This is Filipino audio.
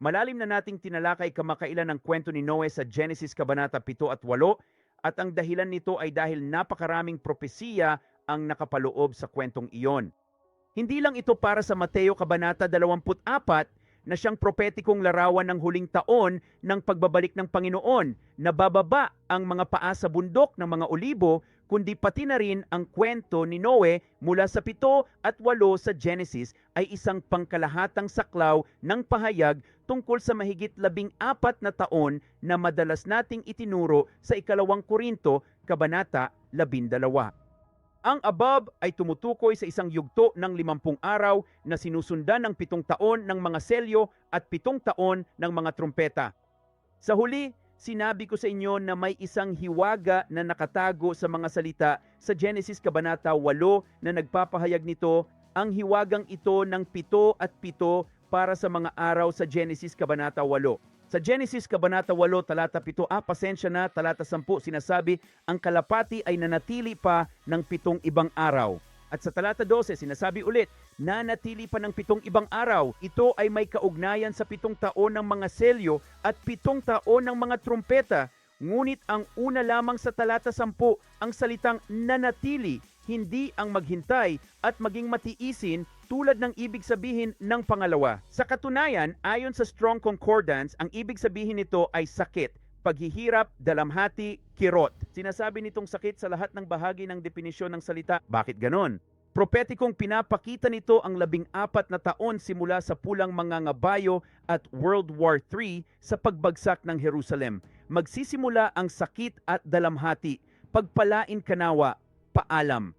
Malalim na nating tinalakay kamakailan ang kwento ni Noe sa Genesis Kabanata 7 at 8 at ang dahilan nito ay dahil napakaraming propesiya ang nakapaloob sa kwentong iyon. Hindi lang ito para sa Mateo Kabanata 24 na siyang propetikong larawan ng huling taon ng pagbabalik ng Panginoon na bababa ang mga paa sa bundok ng mga olibo, kundi pati na rin ang kwento ni Noe mula sa 7 at 8 sa Genesis ay isang pangkalahatang saklaw ng pahayag tungkol sa mahigit 14 na taon na madalas nating itinuro sa 2 Korinto, Kabanata 12. Ang above ay tumutukoy sa isang yugto ng 50 araw na sinusundan ng 7 taon ng mga selyo at 7 taon ng mga trumpeta. Sa huli, sinabi ko sa inyo na may isang hiwaga na nakatago sa mga salita sa Genesis Kabanata 8 na nagpapahayag nito ang hiwagang ito ng 7 at 7 para sa mga araw sa Genesis Kabanata 8. Sa Genesis Kabanata 8, talata 7, pasensya na, talata 10, sinasabi, ang kalapati ay nanatili pa ng 7 ibang araw. At sa talata 12, sinasabi ulit, nanatili pa ng 7 ibang araw. Ito ay may kaugnayan sa 7 taon ng mga selyo at 7 taon ng mga trumpeta. Ngunit ang una lamang sa talata 10, ang salitang nanatili, hindi ang maghintay at maging matiisin tulad ng ibig sabihin ng pangalawa. Sa katunayan, ayon sa Strong Concordance, ang ibig sabihin nito ay sakit, paghihirap, dalamhati, kirot. Sinasabi nitong sakit sa lahat ng bahagi ng definisyon ng salita. Bakit ganon? Propetikong pinapakita nito ang 14 na taon simula sa pulang mangangabayo at World War III sa pagbagsak ng Jerusalem. Magsisimula ang sakit at dalamhati. Pagpalain kanawa, paalam.